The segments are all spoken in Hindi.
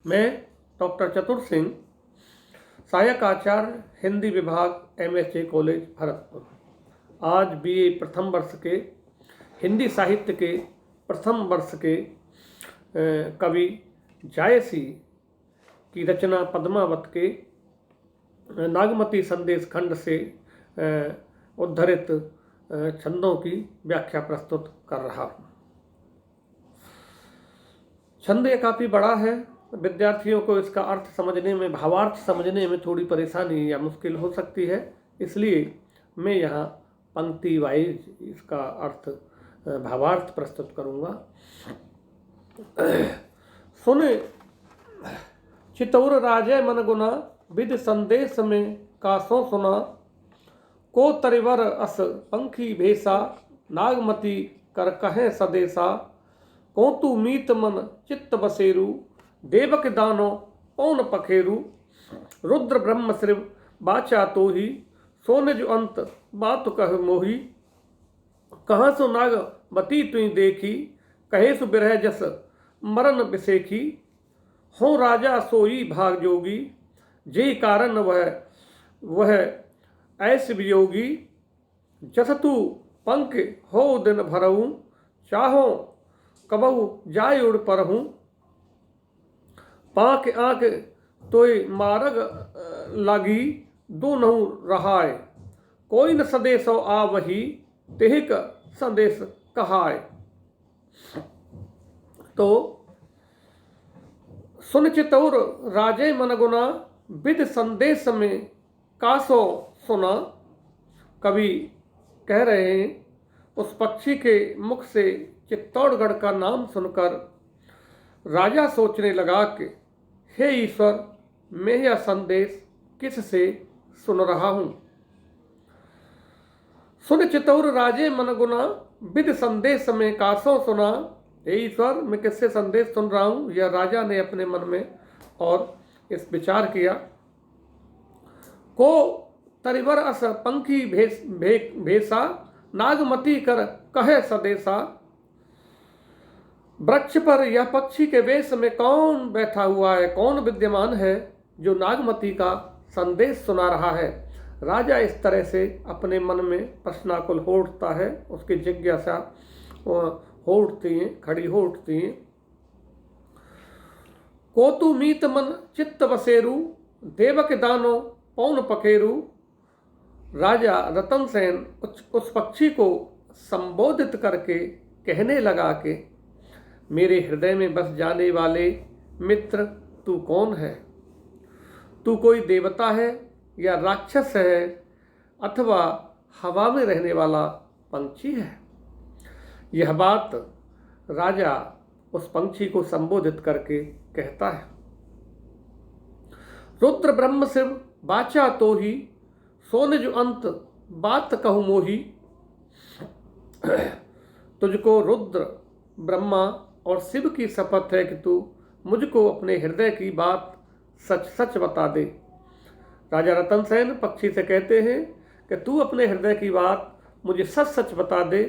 मैं डॉक्टर चतुर सिंह, सहायक आचार्य हिंदी विभाग, MSJ कॉलेज भरतपुर। आज BA प्रथम वर्ष के हिंदी साहित्य के प्रथम वर्ष के कवि जायसी की रचना पद्मावत के नागमती संदेश खंड से उद्धृत छंदों की व्याख्या प्रस्तुत कर रहा हूँ। छंद ये काफ़ी बड़ा है, विद्यार्थियों को इसका अर्थ समझने में, भावार्थ समझने में थोड़ी परेशानी या मुश्किल हो सकती है, इसलिए मैं यहाँ पंक्ति वाइज इसका अर्थ भावार्थ प्रस्तुत करूँगा। सुने चितौर राजे मन गुना, विद संदेश में कासों सुना, को तरिवर अस पंखी भेसा, नागमती कर कहें सदेसा, को तू मीत मन चित्त बसेरू, देवक दानो पौन पखेरू, रुद्र ब्रह्म श्रिव बाचा तो ही, सोने जो अंत बात कह मोही, कहाँ सो नाग बती तुई देखी, कहे सु बिरह जस मरण बिसेखी, हो राजा सोई भाग जोगी, जे कारण वह ऐस वियोगी, जस तू पंख हो दिन भरऊँ, चाहो कबहु जाय उड़ परहूँ, पाँख आँख तोय मारग लागी, दो नहु रहाय, कोई न संदेशो आ वही, तेहिक संदेश कहाय। तो सुन चितौर राजे मन गुना, विद संदेश में कासो सुना। कवि कह रहे हैं, उस पक्षी के मुख से चित्तौड़गढ़ का नाम सुनकर राजा सोचने लगा कि हे ईश्वर, मैं यह संदेश किससे सुन रहा हूँ। सुन चितौर राजे मन गुना, विद संदेश में कासों सुना। हे ईश्वर, मैं किससे संदेश सुन रहा हूँ, यह राजा ने अपने मन में और इस विचार किया। को तरिवर अस पंखी भेसा, नागमती कर कहे सदेसा। वृक्ष पर यह पक्षी के वेश में कौन बैठा हुआ है, कौन विद्यमान है जो नागमती का संदेश सुना रहा है। राजा इस तरह से अपने मन में प्रश्नाकुल हो उठता है, उसकी जिज्ञासा हो उठती है, खड़ी हो उठती है। कोतु मीत मन चित्त बसेरू, देवक दानो पौन पखेरू। राजा रतन सेन उस पक्षी को संबोधित करके कहने लगा कि मेरे हृदय में बस जाने वाले मित्र, तू कौन है? तू कोई देवता है या राक्षस है, अथवा हवा में रहने वाला पंछी है? यह बात राजा उस पंछी को संबोधित करके कहता है। रुद्र ब्रह्म शिव बाचा तो ही, सोने जो अंत बात कहूँ मोही। तुझको रुद्र ब्रह्मा और शिव की शपथ है कि तू मुझको अपने हृदय की बात सच सच बता दे। राजा रतन सेन पक्षी से कहते हैं कि तू अपने हृदय की बात मुझे सच सच बता दे।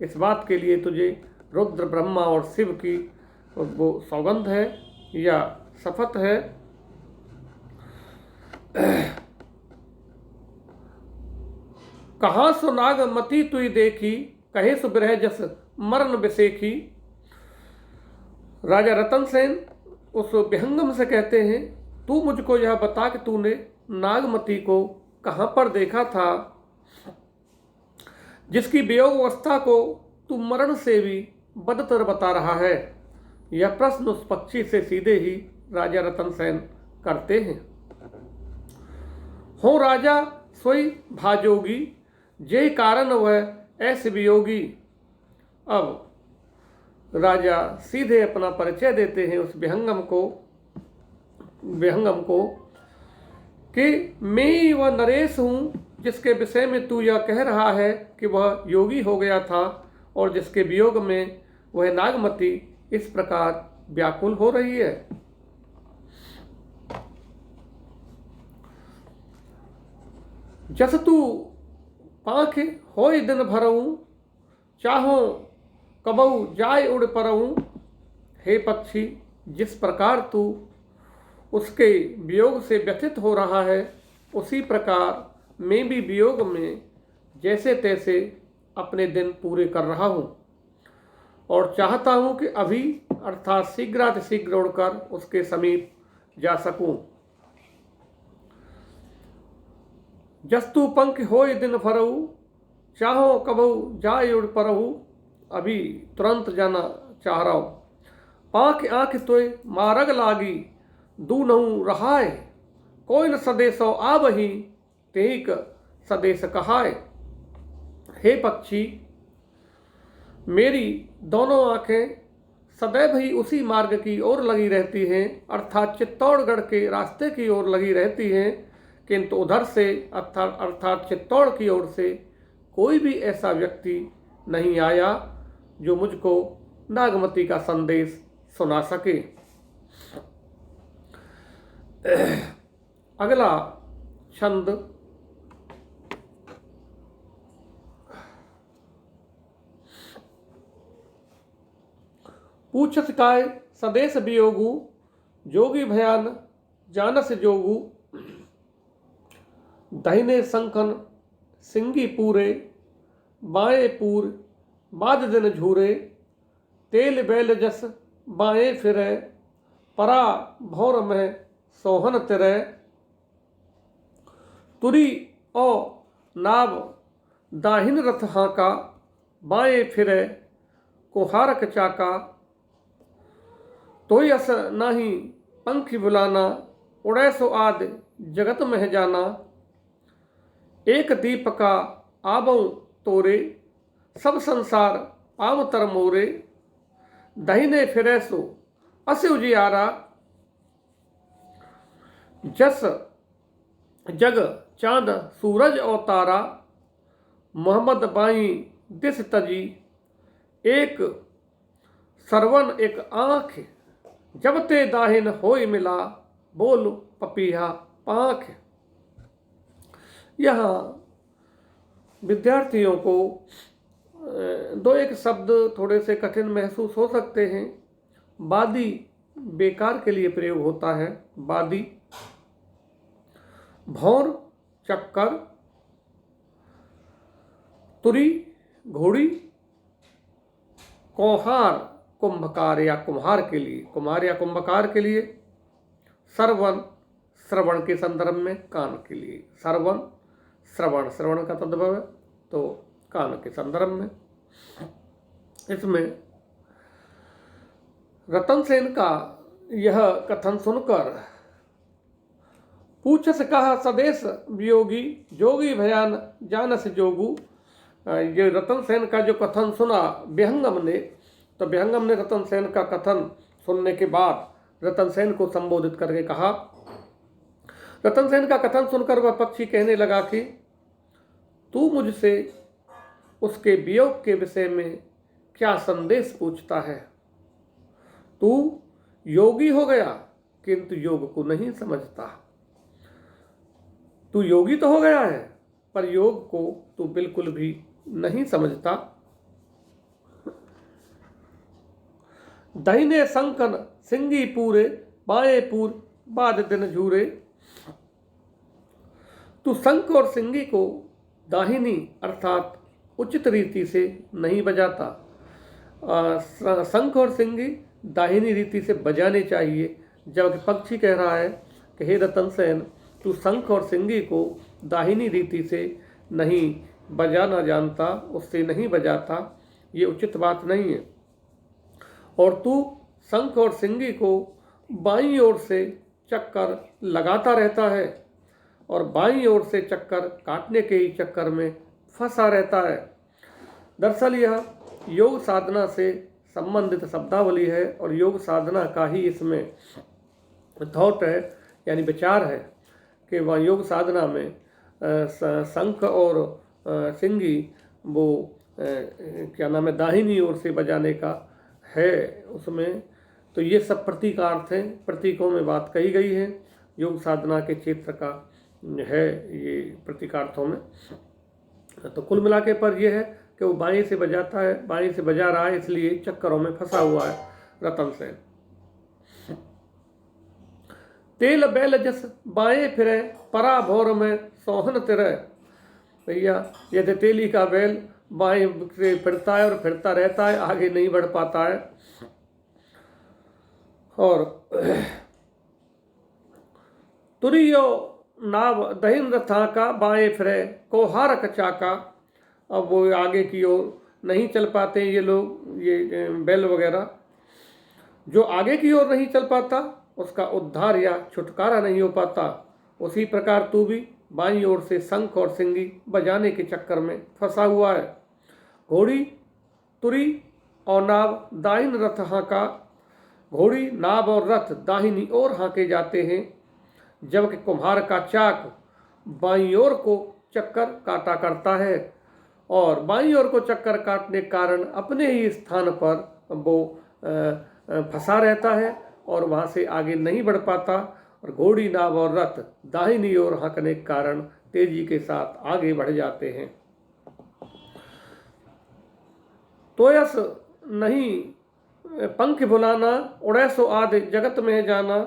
इस बात के लिए तुझे रुद्र ब्रह्मा और शिव की वो सौगंध है या शपथ है। कहाँ सो नागमती तुई देखी, कहे सु बिरह जस मरण बिसेखी। राजा रतन सेन उस विहंगम से कहते हैं, तू मुझको यह बता कि तूने नागमती को कहाँ पर देखा था, जिसकी वियोग अवस्था को तू मरण से भी बदतर बता रहा है। यह प्रश्न उस पक्षी से सीधे ही राजा रतन सेन करते हैं। हो राजा सोई भाजोगी, जे कारण वह ऐसे वियोगी। अब राजा सीधे अपना परिचय देते हैं उस विहंगम को कि मैं वह नरेश हूँ जिसके विषय में तू यह कह रहा है कि वह योगी हो गया था और जिसके वियोग में वह नागमती इस प्रकार व्याकुल हो रही है। जस तू पाँख होय दिन भरऊँ, चाहो कबहु जाय उड़ परऊँ। हे पक्षी, जिस प्रकार तू उसके वियोग से व्यथित हो रहा है, उसी प्रकार मैं भी वियोग में जैसे तैसे अपने दिन पूरे कर रहा हूँ और चाहता हूँ कि अभी अर्थात शीघ्रातिशीघ्र उड़कर उसके समीप जा सकूं। जस्तु पंख होय दिन भरऊ, चाहो कबहू जाय उड़ परहू, अभी तुरंत जाना चाह रहा हूँ। पाँख आँख तोय मारग लागी, दूनहु रहाय, कोई न सदेशो आवही, तेहिक सदेश कहाय। हे पक्षी, मेरी दोनों आंखें सदैव ही उसी मार्ग की ओर लगी रहती हैं, अर्थात चित्तौड़गढ़ के रास्ते की ओर लगी रहती हैं, किंतु उधर से अर्थात चित्तौड़ की ओर से कोई भी ऐसा व्यक्ति नहीं आया जो मुझको नागमती का संदेश सुना सके। अगला छंद पूछत काय सदेश वियोगु, जोगी भयान जानस जोगु, दाहिने संखन सिंगी पूरे, बाएं पूर बाद दिन झूरे, तेल बैल जस बाएं फिरे, परा भौर में सोहन तिरे, तुरी ओ नाव दाहिन रथ हाका, बाएं फिरे कुहारक चाका, तोय अस नाही पंखी बुलाना, उड़ै सो आद जगत में जाना, एक दीप का आबऊ तोरे, सब संसार आव तर मोरे, दाहिने फिरे सो अस उजियारा, जस जग चांद सूरज और तारा, मोहम्मद बाई दिस तजी, एक सरवन एक आँख, जब ते दाहिन होय मिला, बोल पपीहा पाँख। यहाँ विद्यार्थियों को दो एक शब्द थोड़े से कठिन महसूस हो सकते हैं। बादी बेकार के लिए प्रयोग होता है। बादी, भौर चक्कर, तुरी घोड़ी, कोहार कुंभकार या कुम्हार के लिए, कुम्हार या कुंभकार के लिए, सरवन श्रवण के संदर्भ में कान के लिए, सरवन श्रवण, श्रवण का तद्भव है तो कान के संदर्भ में। इसमें रतन सेन का यह कथन सुनकर पूछस कहा सदेश वियोगी, जोगी भयान जानस जोगू, ये रतन सेन का जो कथन सुना विहंगम ने, तो विहंगम ने रतन सेन का कथन सुनने के बाद रतन सेन को संबोधित करके कहा। रतन सेन का कथन सुनकर वह पक्षी कहने लगा कि तू मुझसे उसके वियोग के विषय में क्या संदेश पूछता है? तू योगी हो गया किंतु योग को नहीं समझता। तू योगी तो हो गया है पर योग को तू बिल्कुल भी नहीं समझता। दाहिने संकन सिंगी पूरे, बाएं पूर बाद दिन झूरे। तू शंख और सिंगी को दाहिनी अर्थात उचित रीति से नहीं बजाता। शंख और सिंगी दाहिनी रीति से बजाने चाहिए, जबकि पक्षी कह रहा है कि हे रतन सेन, तू शंख और सिंगी को दाहिनी रीति से नहीं बजाना जानता, उससे नहीं बजाता, ये उचित बात नहीं है। और तू शंख और सिंगी को बाईं ओर से चक्कर लगाता रहता है और बाईं ओर से चक्कर काटने के ही चक्कर में फंसा रहता है। दरअसल यह योग साधना से संबंधित शब्दावली है और योग साधना का ही इसमें थॉट है, यानी विचार है कि वह योग साधना में शंख और सिंगी वो क्या नाम है दाहिनी ओर से बजाने का है उसमें। तो ये सब प्रतीकार्थ हैं, प्रतीकों में बात कही गई है, योग साधना के क्षेत्र का है ये प्रतीकार्थों में। तो कुल मिला के पर यह है कि वो बाएं से बजाता है, बाएं से बजा रहा है, इसलिए चक्करों में फंसा हुआ है रतन सेन। तेल बैल जस बाएं फिरे, परा भौर में सोहन तिरे। भैया यदि तेली का बैल बाएं से फिरता है और फिरता रहता है, आगे नहीं बढ़ पाता है। और तुरियो नाव दहिन रथा का, बाएं फिरे कोहारक चाका। अब वो आगे की ओर नहीं चल पाते ये लोग, ये बैल वगैरह। जो आगे की ओर नहीं चल पाता उसका उद्धार या छुटकारा नहीं हो पाता। उसी प्रकार तू भी बाईं ओर से शंख और सिंगी बजाने के चक्कर में फंसा हुआ है। घोड़ी तुरी और नाव दाहिन रथ हाँका। घोड़ी नाव और रथ दाहिनी ओर हाँके जाते हैं, जबकि कुम्हार का चाक बाईं ओर को चक्कर काटा करता है। और बाईं ओर को चक्कर काटने के कारण अपने ही स्थान पर वो फंसा रहता है और वहाँ से आगे नहीं बढ़ पाता। और घोड़ी नाव और रथ दाहिनी ओर हाँकने के कारण तेजी के साथ आगे बढ़ जाते हैं। तोयस नहीं पंख बुलाना, उड़े सो आदि जगत में जाना।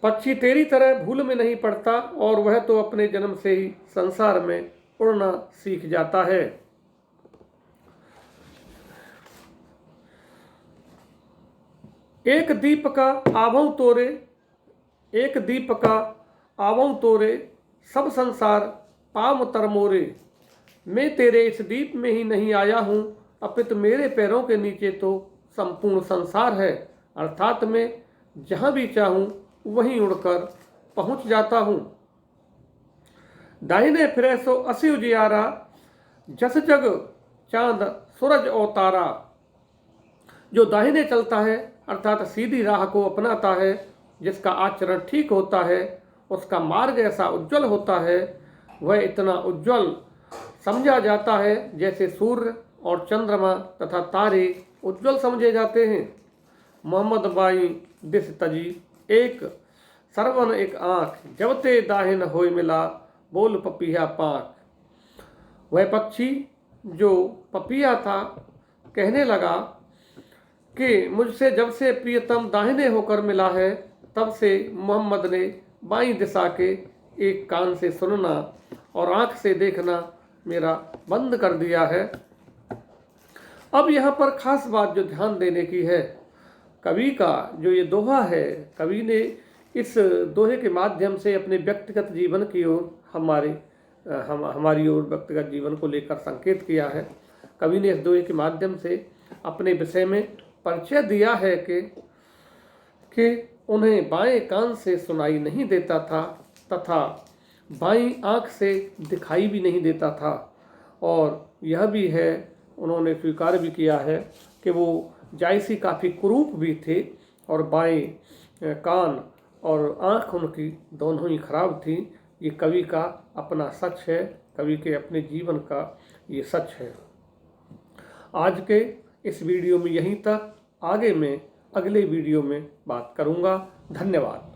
पक्षी तेरी तरह भूल में नहीं पड़ता, और वह तो अपने जन्म से ही संसार में उड़ना सीख जाता है। एक दीप का आवों तोरे, एक दीप का आवों तोरे, सब संसार पाम तरमोरे। मैं तेरे इस दीप में ही नहीं आया हूँ, अपितु मेरे पैरों के नीचे तो संपूर्ण संसार है। अर्थात मैं जहाँ भी चाहूँ वहीं उड़कर पहुँच जाता हूँ। दाहिने फिरे सो असी उजियारा, जस जग चांद सूरज और तारा। जो दाहिने चलता है अर्थात सीधी राह को अपनाता है, जिसका आचरण ठीक होता है, उसका मार्ग ऐसा उज्जवल होता है, वह इतना उज्जवल समझा जाता है जैसे सूर्य और चंद्रमा तथा तारे उज्जवल समझे जाते हैं। मोहम्मद बाई दिस तजी एक सरवन एक आँख, जब ते दाहिन होय मिला, बोल पपिया पाक। वह पक्षी जो पपिया था कहने लगा कि मुझसे जब से प्रियतम दाहिने होकर मिला है, तब से मोहम्मद ने बाईं दिशा के एक कान से सुनना और आँख से देखना मेरा बंद कर दिया है। अब यहाँ पर खास बात जो ध्यान देने की है, कवि का जो ये दोहा है, कवि ने इस दोहे के माध्यम से अपने व्यक्तिगत जीवन की ओर हमारी ओर व्यक्तिगत जीवन को लेकर संकेत किया है। कवि ने इस दोहे के माध्यम से अपने विषय में परिचय दिया है कि उन्हें बाएं कान से सुनाई नहीं देता था तथा बाईं आँख से दिखाई भी नहीं देता था। और यह भी है, उन्होंने स्वीकार भी किया है कि वो जायसी काफ़ी कुरूप भी थे और बाएं कान और आँख उनकी दोनों ही खराब थी। ये कवि का अपना सच है, कवि के अपने जीवन का ये सच है। आज के इस वीडियो में यहीं तक, आगे मैं अगले वीडियो में बात करूँगा। धन्यवाद।